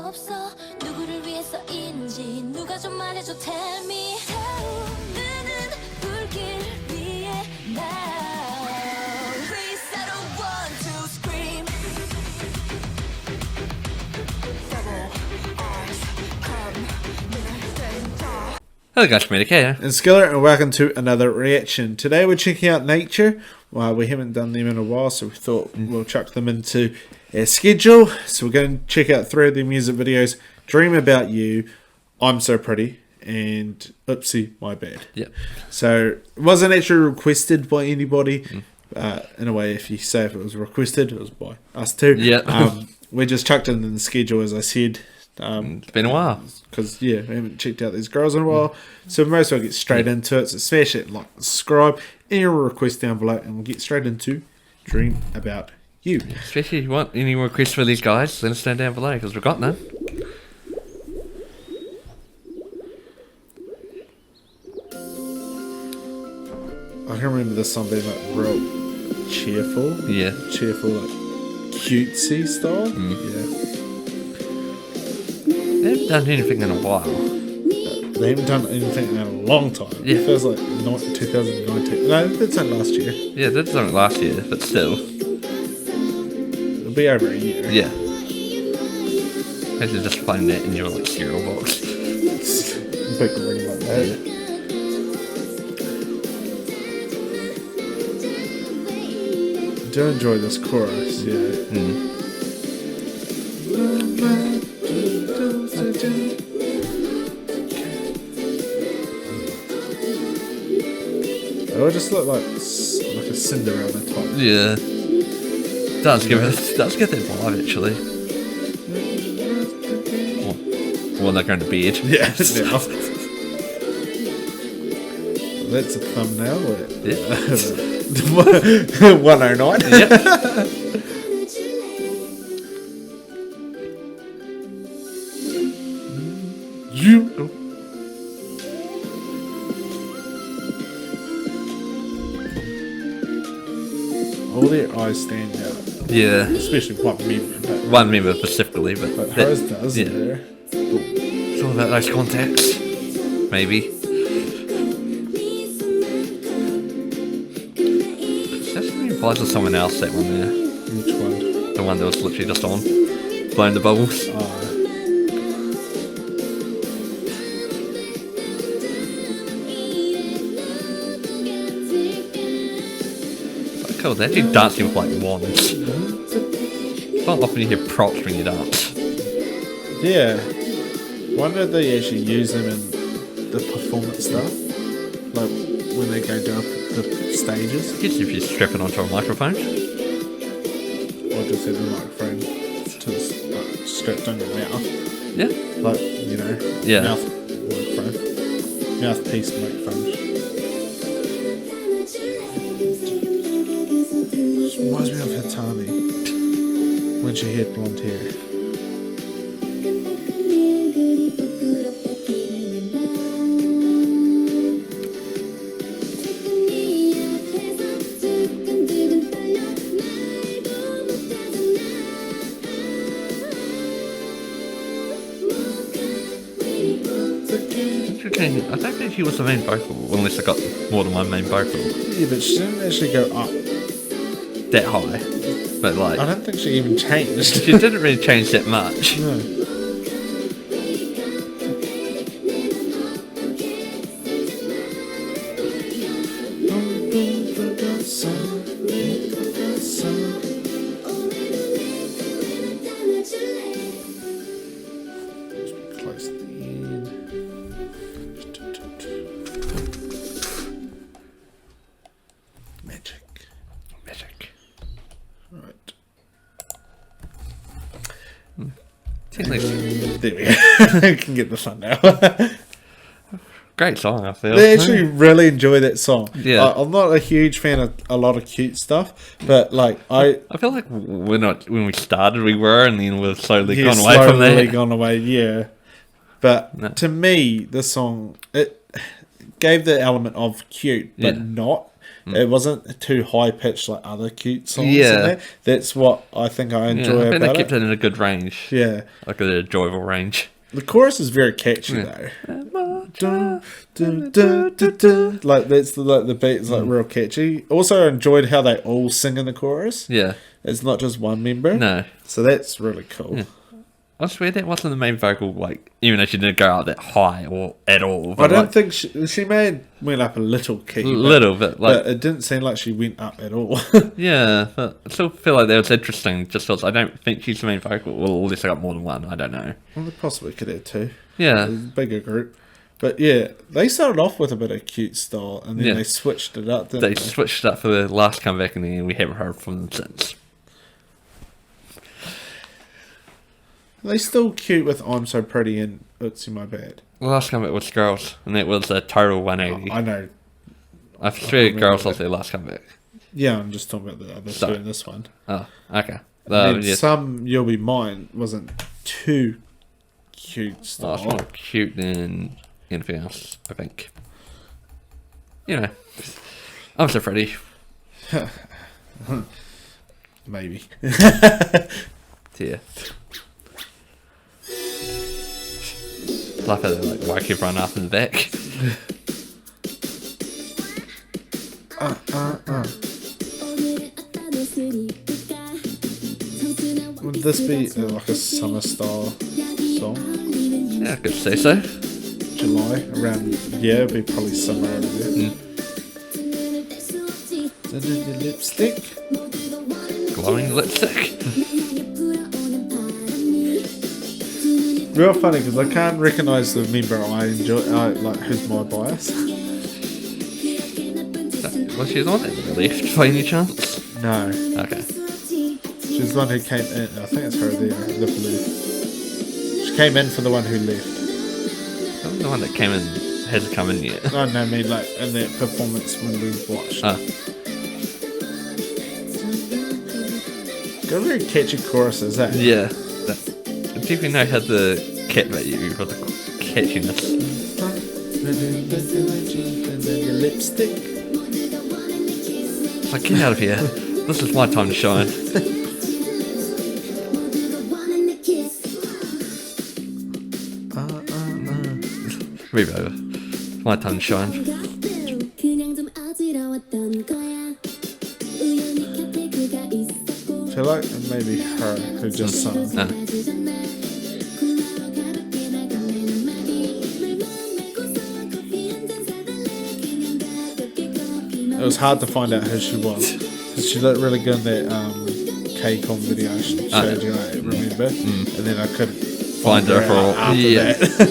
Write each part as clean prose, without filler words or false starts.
없어 누구를 위해서인지 누가 좀 말해줘 tell me 타오르는 불길 위에 now Please I don't want to scream Hello guys, Comedic here. And Skillet, and welcome to another reaction. Today we're checking out Nature. Well, we haven't done them in a while, so we thought we'll chuck them into our schedule. So we're going to check out 3 of their music videos: Dream About You, I'm So Pretty, and Oopsie, My Bad. Yep. So it wasn't actually requested by anybody. In a way, if you say if it was requested, it was by us too. Yeah. We just chucked it in the schedule, as I said. It's been a while. Because, we haven't checked out these girls in a while. So most of get straight into it. So smash it, like, subscribe, and your request down below, and we'll get straight into Dream About You. Especially if you want any requests for these guys, let us know down below, because we've got none. I can remember this song being like real cheerful. Yeah. Cheerful, like cutesy style. Yeah. They haven't done anything in a while. They haven't done anything in a long time. Yeah. It feels like 2019. No, that's not last year. Yeah, they did something last year, but still. It'll be over a year. Yeah. Actually just find that in your like cereal box. Big ring like that. Yeah. I do enjoy this chorus, yeah. It would just look like a Cinderella type. Yeah. Does give that vibe actually. Well, they're going to bed. Yeah, now. That's a thumbnail. Yeah. 109. Yep. You. All their eyes stand out. Yeah. Especially one member. But One member specifically, but hers does. yeah. There. It's all about those contacts. Maybe. That's me implies with someone else, that one there. Which one? The one that was literally just on. Blowing the bubbles. Oh. Cool, they're actually dancing with like wands. It's not often you hear props when you dance. Yeah. Wonder if they actually use them in the performance stuff. Like when they go down the stages. I guess if you strap it onto a microphone. Or just have the microphone to like, strapped on your mouth. Yeah. Like, you know, Yeah. mouth microphone. Mouthpiece microphone. Reminds me of Hitani when she had blonde hair. I don't think she was the main vocal, unless I got more than one main vocal. Yeah, but she didn't actually go up. That high. But like, I don't think she even changed. she didn't really change that much. No. Close to the end. Magic. Magic. Right. Technically, There we go. I can get the fun now. great song, I feel. They actually really enjoy that song. Yeah. I'm not a huge fan of a lot of cute stuff, but like I feel like when we started we were, and then we've slowly yeah, gone away from slowly that. gone away, yeah. But No. to me, the song it gave the element of cute, but Yeah. not. It wasn't too high pitched like other cute songs. Yeah. In there. That's what I think I enjoy I think about they kept it. it in a good range. Yeah, Like an enjoyable range. the chorus is very catchy though. Dun, dun, dun, dun, dun. Like that's the beat's like real catchy. Also, I enjoyed how they all sing in the chorus. Yeah. It's not just one member. No. So that's really cool. Yeah. I swear that wasn't the main vocal, like, even though she didn't go out that high or at all. I But don't like, think she may have went up a little key. little bit, like, but it didn't seem like she went up at all. yeah, but I still feel like that was interesting, just because I don't think she's the main vocal, or unless I got more than one, I don't know. Well, they possibly could have two. Yeah. A bigger group. But yeah, they started off with a bit of cute style and then Yeah. they switched it up, didn't They they? switched it up for the last comeback, and then we haven't heard from them since. They still cute with I'm So Pretty and Oopsie My Bad. The last comeback was Girls, and it was a total 180. I know. I swear remember Girls that. was their last comeback. Yeah, I'm just talking about the other Sorry. two in this one. Oh, okay. And Yes. Some You'll Be Mine wasn't too cute Oh, style. it's more cute than anything else, I think. You know, I'm so pretty. Maybe. Yeah. Laugh at it, like, wake everyone up in the back. Would this be like a summer style song? Yeah, I could say so. July? Around, yeah, it'd be probably summer over there. And then your lipstick. Glowing lipstick. Real funny because I can't recognise the member I enjoy, like who's my bias. Was she the one that left by any chance? No, Okay. she's the one who came in. I think it's her there, the blue. She came in for the one who left. I'm the one that came in, hasn't come in yet. No, I mean like in that performance when we watched. Ah, Got a very catchy choruses, eh? yeah. I definitely know how the cat at you for the catchiness. And then your lipstick. It's like, get out of here. This is my time to shine. Move over. It's my time to shine. I feel like it may be her who just sung. Ah. It was hard to find out who she was. 'Cause she looked really good in that K-Con video I showed you, I remember? And then I couldn't Find her for out after yeah. that.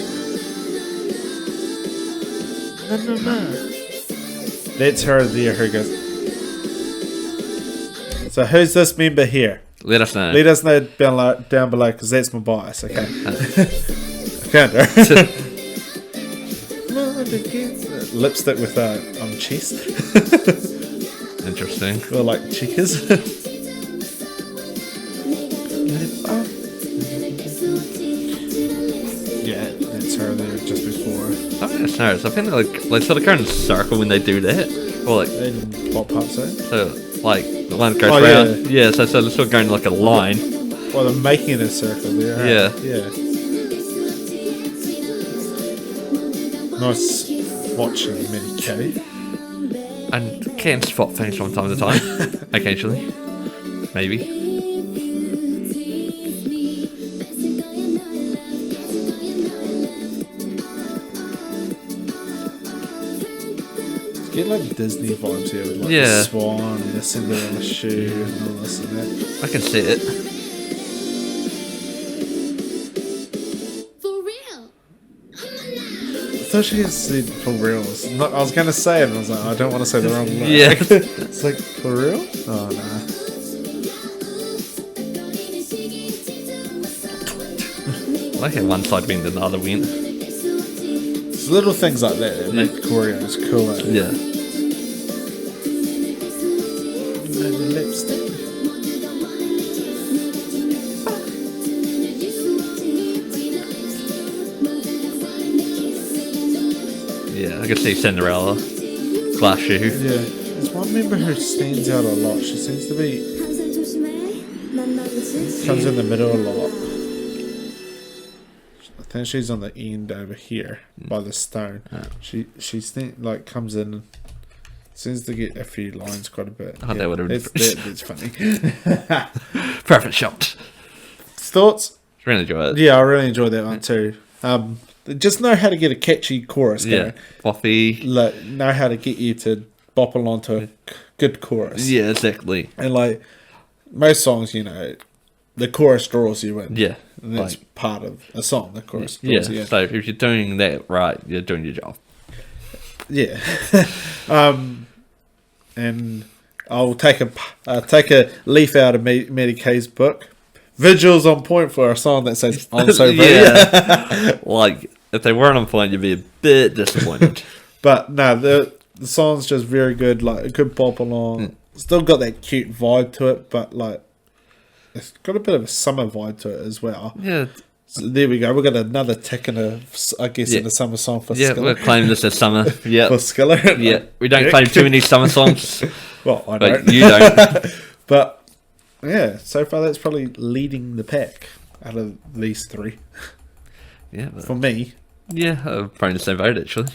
No. That's her there who goes. So who's this member here? Let us know. Let us know down below because that's my bias, okay? I found her. Lipstick with chest. Interesting. Or like cheekers. Yeah, that's her there just before. I think it's nice. I think like sort of go in a circle when they do that. Or like, And what parts are? so, like, the one that goes Oh, round. Yeah, so they're sort of going like a line. Well, they're making a circle there. Right? Yeah. Yeah. Nice watching, Minnie K. And can spot things from time to time. Occasionally. Maybe. Get like Disney vibes here with like Yeah. the swan and the Cinderella shoe and all this and that. I can see it. For real. I thought she had said for reals. I was going to say it and I was like, I don't want to say the wrong word. Yeah. It's like, for real? Oh, nah. I like how one side went and the other went. It's little things like that that make choreos cool. Eh? Yeah. Lipstick. Yeah, I can see Cinderella. Glass shoe. Yeah. There's one member who stands out a lot. She seems to be comes in the middle a lot. I think she's on the end over here by the stone. She's like comes in and seems to get a few lines quite a bit. Oh, that would have been that's funny. perfect shot. Thoughts? Really enjoy it. Yeah, I really enjoyed that one too. Just know how to get a catchy chorus going. Yeah, Buffy. Like, know how to get you to bop along to a good chorus. Yeah, exactly. And like most songs, you know, the chorus draws you in. Yeah, And that's like, part of a song, the chorus yeah. draws you in. So if you're doing that right, you're doing your job. Yeah. And I'll take a leaf out of Maddie Kay's book. Visuals on point for a song that says "I'm so pretty." Yeah. Like if they weren't on point, you'd be a bit disappointed. But no, the song's just very good. Like a good bop along. Still got that cute vibe to it, but like it's got a bit of a summer vibe to it as well. Yeah. So there we go. We got another tick in in the summer song for Yeah, Skiller. we're claiming this as summer. Yeah. For Skiller. Yeah. We don't claim too many summer songs. Well, I But don't. you don't. But yeah, so far that's probably leading the pack out of these three Yeah. for me. Yeah, probably the same vote actually.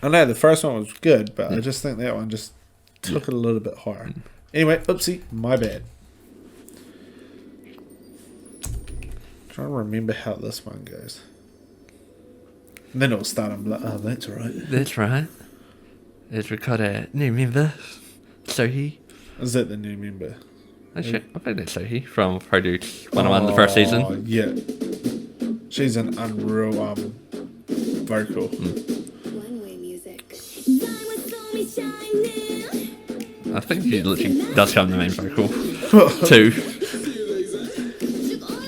I know the first one was good, but I just think that one just took it a little bit higher. Anyway, oopsie, my bad. Trying to remember how this one goes. And then it'll start. I'm like, oh, that's right. That's right. It's got a new member, Sohee. Is that the new member? I think that's Sohee from Produce 101, the first season. Yeah. She's an unreal vocal. One-way music. I think she literally does come the main vocal too.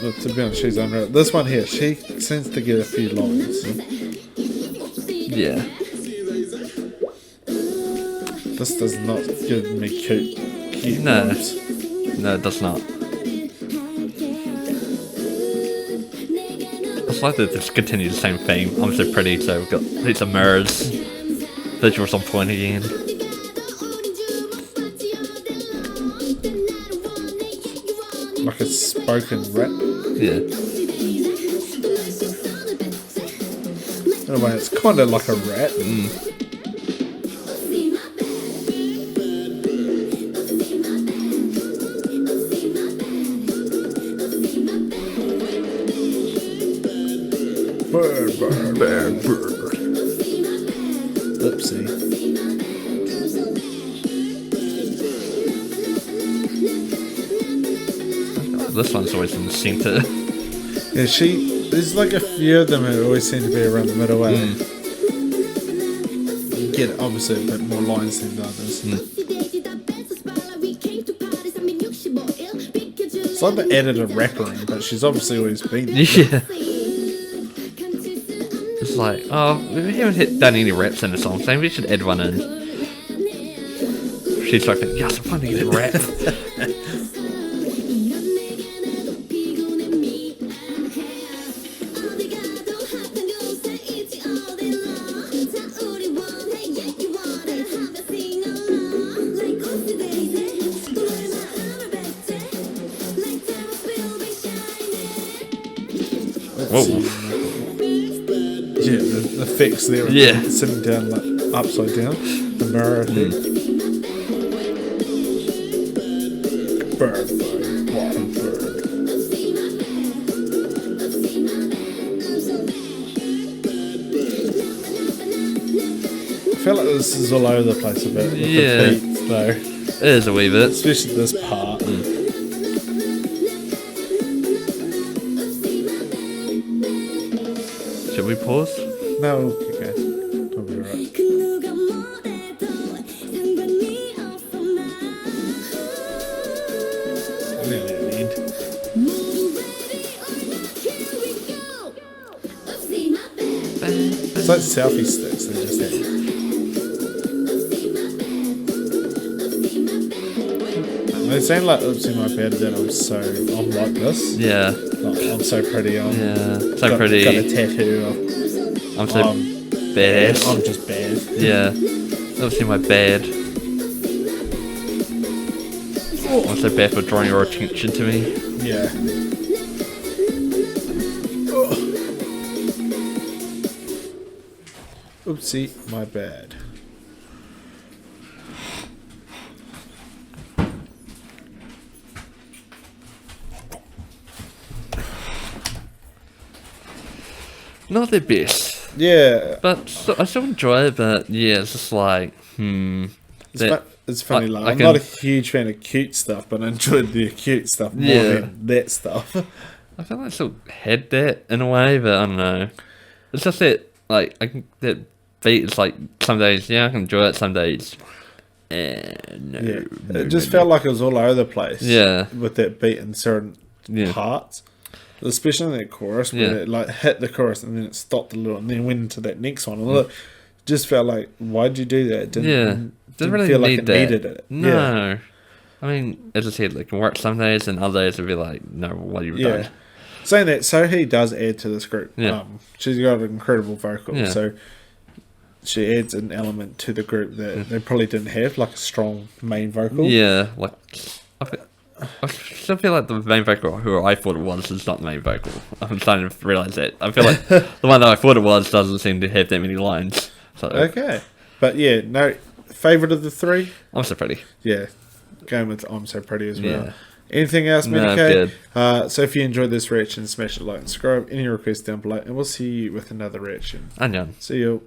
Well, to be honest, she's unreal. This one here, she seems to get a few lines. Yeah. This does not give me cute No. vibes. No, it does not. It's like they just continue the same theme. I'm so pretty, so we've got heaps of mirrors. Visuals on point again. Like a spoken rap. Yeah. In a way, it's kind of like a rap. Bird, bird, Bird, bird. Oopsie. This one's always in the centre. Yeah, there's like a few of them who always seem to be around the middle. You get obviously a bit more lines than the others. It's like they added a rapper in, but she's obviously always been there. Yeah. It's like, oh, we haven't done any raps in the song, so maybe we should add one in. She's like, yes, I finally get a rap. Whoa. Yeah, the effects there. Yeah. Sitting down like upside down. The mirror effect. Bird, bird, wild bird. I feel like this is all over the place a bit with Yeah. the beats though. It is a wee bit. Especially this part. Should we pause? No, okay. I'll be alright. Nearly at the end. It's like selfie sticks they just had. They sound like oopsie my bad that I'm like this. Yeah. Like, I'm so pretty. Yeah. So got, pretty. Got a tattoo. I'm so badass. I'm just bad. Yeah. Obviously my bad. I'm so bad for drawing your attention to me. Yeah. Oopsie, my bad. Not the best, Yeah. but I still enjoy it. But yeah, it's just like It's funny, I- like, I I'm can- not a huge fan of cute stuff, but I enjoyed the cute stuff more Yeah. than that stuff. I feel like I still had that in a way, but I don't know. It's just that like that beat is like some days I can enjoy it, some days no. Yeah. no, It just no, felt like it was all over the place. Yeah. With that beat in certain Yeah. parts. Especially in that chorus where Yeah. it like hit the chorus and then it stopped a little and then went into that next one. And it just felt like, why'd you do that? It didn't really feel need like it that. needed it. No. Yeah. I mean, as I said, it can work some days and other days it'd be like, no, what have you Yeah. done? Saying that, Sohee does add to this group. Yeah. She's got an incredible vocal. Yeah. So she adds an element to the group that they probably didn't have, like a strong main vocal. Yeah, like I still feel like the main vocal who I thought it was is not the main vocal. I'm starting to realise that. I feel like the one that I thought it was doesn't seem to have that many lines. So Okay. But yeah, no, favourite of the three? I'm so pretty. Yeah. Going with I'm So Pretty as well. Yeah. Anything else, No, Medicaid? good. So if you enjoyed this reaction, smash a like and subscribe. Any requests down below, and we'll see you with another reaction. Annyeong. See you.